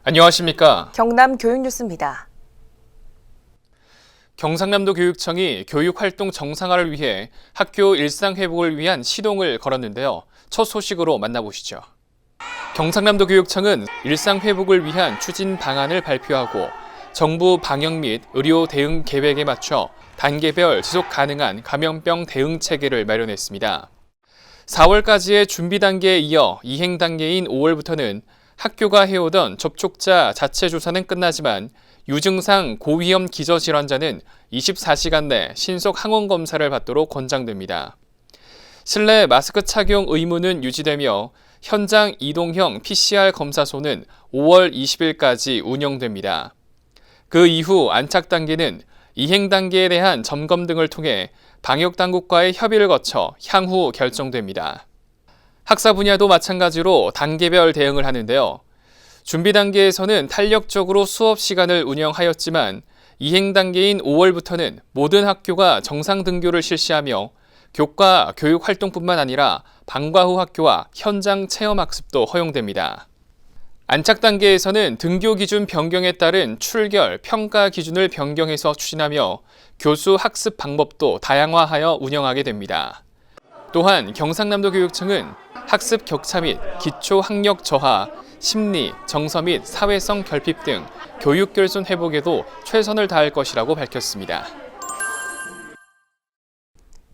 안녕하십니까. 경남 교육뉴스입니다. 경상남도 교육청이 교육활동 정상화를 위해 학교 일상회복을 위한 시동을 걸었는데요. 첫 소식으로 만나보시죠. 경상남도 교육청은 일상회복을 위한 추진 방안을 발표하고 정부 방역 및 의료 대응 계획에 맞춰 단계별 지속 가능한 감염병 대응 체계를 마련했습니다. 4월까지의 준비 단계에 이어 이행 단계인 5월부터는 학교가 해오던 접촉자 자체 조사는 끝나지만 유증상 고위험 기저질환자는 24시간 내 신속 항원 검사를 받도록 권장됩니다. 실내 마스크 착용 의무는 유지되며 현장 이동형 PCR 검사소는 5월 20일까지 운영됩니다. 그 이후 안착 단계는 이행 단계에 대한 점검 등을 통해 방역당국과의 협의를 거쳐 향후 결정됩니다. 학사 분야도 마찬가지로 단계별 대응을 하는데요. 준비 단계에서는 탄력적으로 수업 시간을 운영하였지만 이행 단계인 5월부터는 모든 학교가 정상 등교를 실시하며 교과 교육 활동뿐만 아니라 방과 후 학교와 현장 체험 학습도 허용됩니다. 안착 단계에서는 등교 기준 변경에 따른 출결, 평가 기준을 변경해서 추진하며 교수 학습 방법도 다양화하여 운영하게 됩니다. 또한 경상남도 교육청은 학습 격차 및 기초 학력 저하, 심리, 정서 및 사회성 결핍 등 교육 결손 회복에도 최선을 다할 것이라고 밝혔습니다.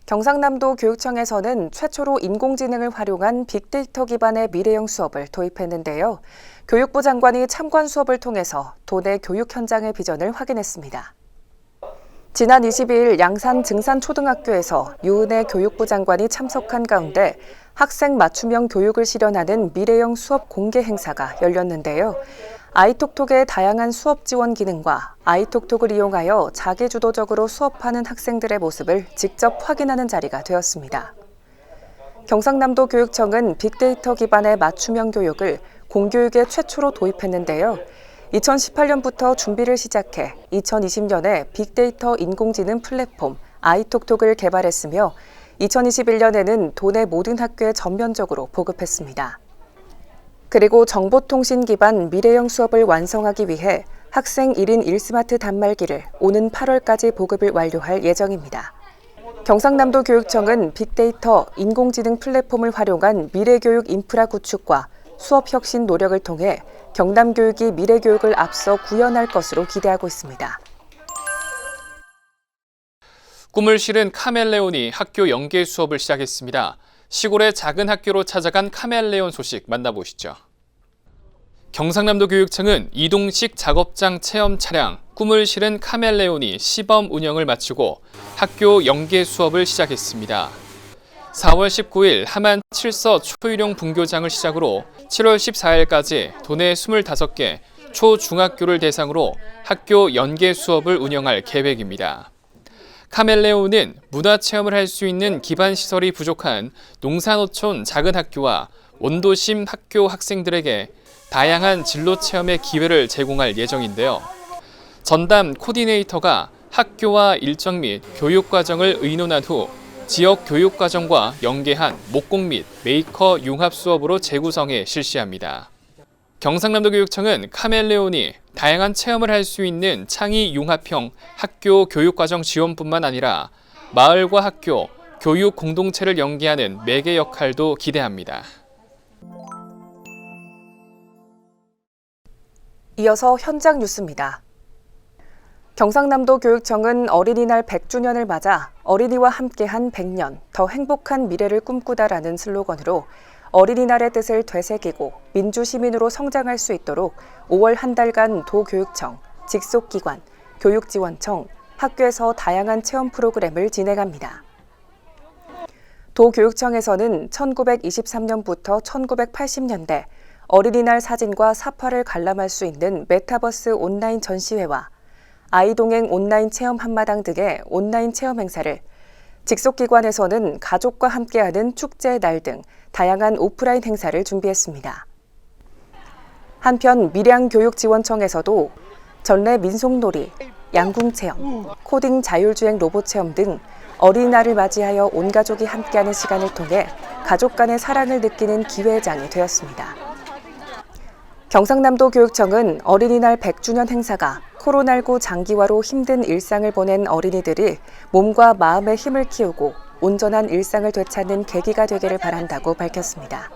경상남도 교육청에서는 최초로 인공지능을 활용한 빅데이터 기반의 미래형 수업을 도입했는데요. 교육부 장관이 참관 수업을 통해서 도내 교육 현장의 비전을 확인했습니다. 지난 22일 양산 증산초등학교에서 유은혜 교육부 장관이 참석한 가운데 학생 맞춤형 교육을 실현하는 미래형 수업 공개 행사가 열렸는데요. 아이톡톡의 다양한 수업 지원 기능과 아이톡톡을 이용하여 자기주도적으로 수업하는 학생들의 모습을 직접 확인하는 자리가 되었습니다. 경상남도 교육청은 빅데이터 기반의 맞춤형 교육을 공교육에 최초로 도입했는데요. 2018년부터 준비를 시작해 2020년에 빅데이터 인공지능 플랫폼 아이톡톡을 개발했으며 2021년에는 도내 모든 학교에 전면적으로 보급했습니다. 그리고 정보통신 기반 미래형 수업을 완성하기 위해 학생 1인 1스마트 단말기를 오는 8월까지 보급을 완료할 예정입니다. 경상남도 교육청은 빅데이터, 인공지능 플랫폼을 활용한 미래교육 인프라 구축과 수업 혁신 노력을 통해 경남교육이 미래교육을 앞서 구현할 것으로 기대하고 있습니다. 꿈을 실은 카멜레온이 학교 연계 수업을 시작했습니다. 시골의 작은 학교로 찾아간 카멜레온 소식 만나보시죠. 경상남도 교육청은 이동식 작업장 체험 차량 꿈을 실은 카멜레온이 시범 운영을 마치고 학교 연계 수업을 시작했습니다. 4월 19일 함안 7서 초일용 분교장을 시작으로 7월 14일까지 도내 25개 초중학교를 대상으로 학교 연계 수업을 운영할 계획입니다. 카멜레온은 문화체험을 할 수 있는 기반시설이 부족한 농산어촌 작은 학교와 원도심 학교 학생들에게 다양한 진로체험의 기회를 제공할 예정인데요. 전담 코디네이터가 학교와 일정 및 교육과정을 의논한 후 지역 교육과정과 연계한 목공 및 메이커 융합 수업으로 재구성해 실시합니다. 경상남도 교육청은 카멜레온이 다양한 체험을 할 수 있는 창의 융합형 학교 교육과정 지원뿐만 아니라 마을과 학교, 교육 공동체를 연계하는 매개 역할도 기대합니다. 이어서 현장 뉴스입니다. 경상남도 교육청은 어린이날 100주년을 맞아 어린이와 함께한 100년, 더 행복한 미래를 꿈꾸다라는 슬로건으로 어린이날의 뜻을 되새기고 민주시민으로 성장할 수 있도록 5월 한 달간 도교육청, 직속기관, 교육지원청, 학교에서 다양한 체험 프로그램을 진행합니다. 도교육청에서는 1923년부터 1980년대 어린이날 사진과 사파를 관람할 수 있는 메타버스 온라인 전시회와 아이동행 온라인 체험 한마당 등의 온라인 체험 행사를, 직속기관에서는 가족과 함께하는 축제의 날 등 다양한 오프라인 행사를 준비했습니다. 한편 밀양교육지원청에서도 전래 민속놀이, 양궁체험, 코딩 자율주행 로봇체험 등 어린이날을 맞이하여 온 가족이 함께하는 시간을 통해 가족 간의 사랑을 느끼는 기회장이 되었습니다. 경상남도 교육청은 어린이날 100주년 행사가 코로나19 장기화로 힘든 일상을 보낸 어린이들이 몸과 마음의 힘을 키우고 온전한 일상을 되찾는 계기가 되기를 바란다고 밝혔습니다.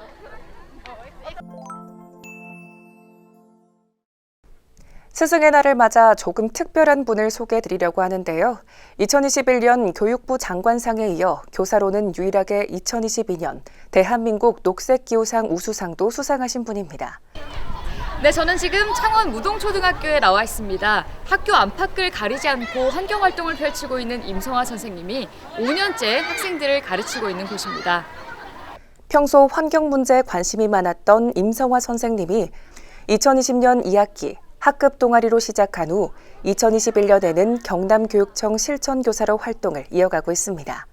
스승의 날을 맞아 조금 특별한 분을 소개해드리려고 하는데요. 2021년 교육부 장관상에 이어 교사로는 유일하게 2022년 대한민국 녹색기후상 우수상도 수상하신 분입니다. 네, 저는 지금 창원 무동초등학교에 나와 있습니다. 학교 안팎을 가리지 않고 환경활동을 펼치고 있는 임성화 선생님이 5년째 학생들을 가르치고 있는 곳입니다. 평소 환경 문제에 관심이 많았던 임성화 선생님이 2020년 2학기 학급 동아리로 시작한 후 2021년에는 경남교육청 실천교사로 활동을 이어가고 있습니다.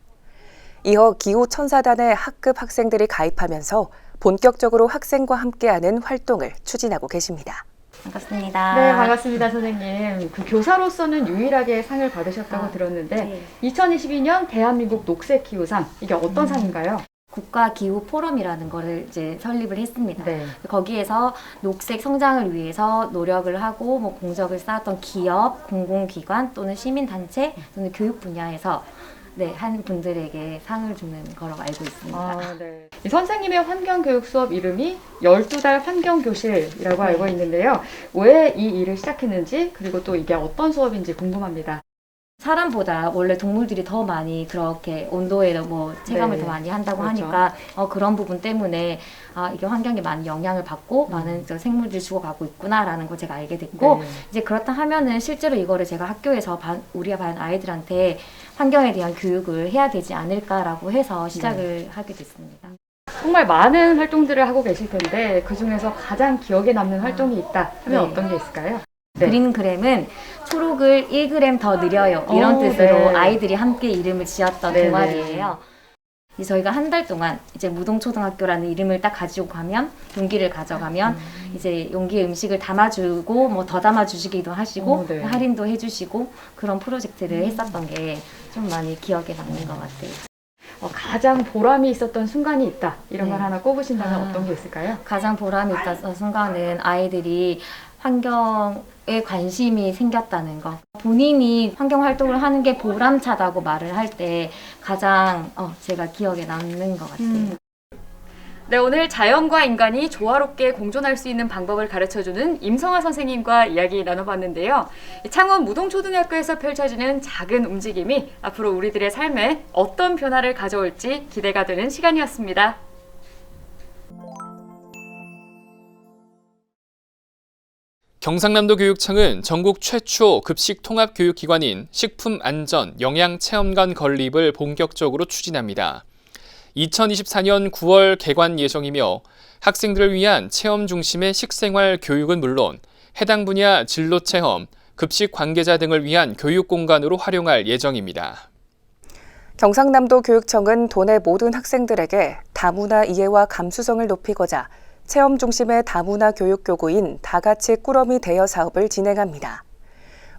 이어 기후천사단의 학급 학생들이 가입하면서 본격적으로 학생과 함께하는 활동을 추진하고 계십니다. 반갑습니다. 네, 반갑습니다, 선생님. 교사로서는 유일하게 상을 받으셨다고 들었는데 네. 2022년 대한민국 녹색기후상, 이게 어떤 상인가요? 국가기후포럼이라는 거를 이제 설립을 했습니다. 네. 거기에서 녹색 성장을 위해서 노력을 하고 공적을 쌓았던 기업, 공공기관 또는 시민단체 또는 교육 분야에서 한 분들에게 상을 주는 거라고 알고 있습니다. 네. 이 선생님의 환경교육 수업 이름이 12달 환경교실이라고 알고 있는데요. 왜 이 일을 시작했는지 그리고 또 이게 어떤 수업인지 궁금합니다. 사람보다 원래 동물들이 더 많이 그렇게 온도에 체감을 네. 더 많이 한다고 그렇죠. 하니까 그런 부분 때문에 이게 환경에 많이 영향을 받고 많은 생물들이 죽어가고 있구나라는 걸 제가 알게 됐고 네. 이제 그렇다 하면은 실제로 이거를 제가 학교에서 우리 반 아이들한테 환경에 대한 교육을 해야 되지 않을까라고 해서 시작을 하게 됐습니다. 정말 많은 활동들을 하고 계실 텐데 그중에서 가장 기억에 남는 활동이 있다 하면 네. 어떤 게 있을까요? 네. 그린그램은 초록을 1g 더 느려요. 이런 뜻으로 네. 아이들이 함께 이름을 지었던 네, 동아리예요. 이제 저희가 한 달 동안 이제 무동초등학교라는 이름을 딱 가지고 가면 용기를 가져가면 이제 용기에 음식을 담아주고 더 담아주시기도 하시고 네. 할인도 해주시고 그런 프로젝트를 했었던 게 좀 많이 기억에 남는 것 같아요. 가장 보람이 있었던 순간이 있다 이런 네. 걸 하나 꼽으신다면 어떤 게 있을까요? 가장 보람이 있었던 순간은 아이들이 환경에 관심이 생겼다는 거. 본인이 환경 활동을 하는 게 보람차다고 말을 할 때 가장 제가 기억에 남는 것 같아요. 네, 오늘 자연과 인간이 조화롭게 공존할 수 있는 방법을 가르쳐주는 임성화 선생님과 이야기 나눠봤는데요. 창원 무동초등학교에서 펼쳐지는 작은 움직임이 앞으로 우리들의 삶에 어떤 변화를 가져올지 기대가 되는 시간이었습니다. 경상남도 교육청은 전국 최초 급식 통합 교육기관인 식품안전-영양체험관 건립을 본격적으로 추진합니다. 2024년 9월 개관 예정이며 학생들을 위한 체험 중심의 식생활 교육은 물론 해당 분야 진로 체험, 급식 관계자 등을 위한 교육 공간으로 활용할 예정입니다. 경상남도 교육청은 도내 모든 학생들에게 다문화 이해와 감수성을 높이고자 체험 중심의 다문화 교육 교구인 다같이 꾸러미 대여 사업을 진행합니다.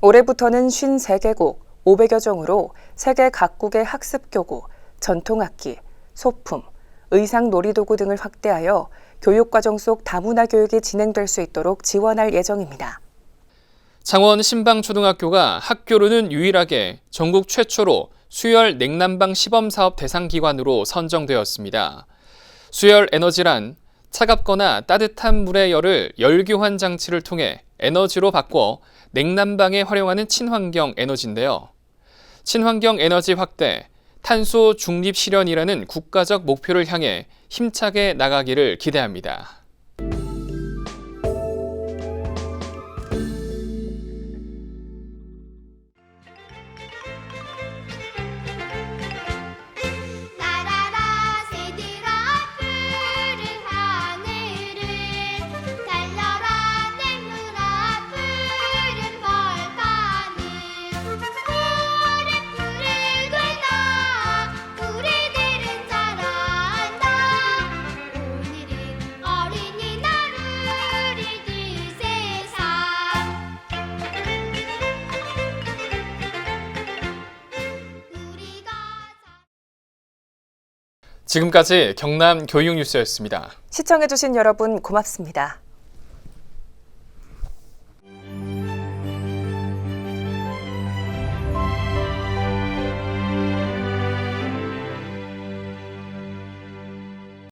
올해부터는 53개국 500여 종으로 세계 각국의 학습 교구, 전통악기, 소품, 의상 놀이도구 등을 확대하여 교육과정 속 다문화 교육이 진행될 수 있도록 지원할 예정입니다. 창원 신방초등학교가 학교로는 유일하게 전국 최초로 수열 냉난방 시범사업 대상기관으로 선정되었습니다. 수열 에너지란 차갑거나 따뜻한 물의 열을 열교환 장치를 통해 에너지로 바꿔 냉난방에 활용하는 친환경 에너지인데요. 친환경 에너지 확대, 탄소 중립 실현이라는 국가적 목표를 향해 힘차게 나가기를 기대합니다. 날아라 새들아 푸른 하늘을 달려라 내물아 푸른 벌판을 푸르푸르 돌다 우리들은 잘한다 오늘은 어린이날 우리들 세상 우리가 지금까지 경남 교육뉴스였습니다. 시청해주신 여러분 고맙습니다.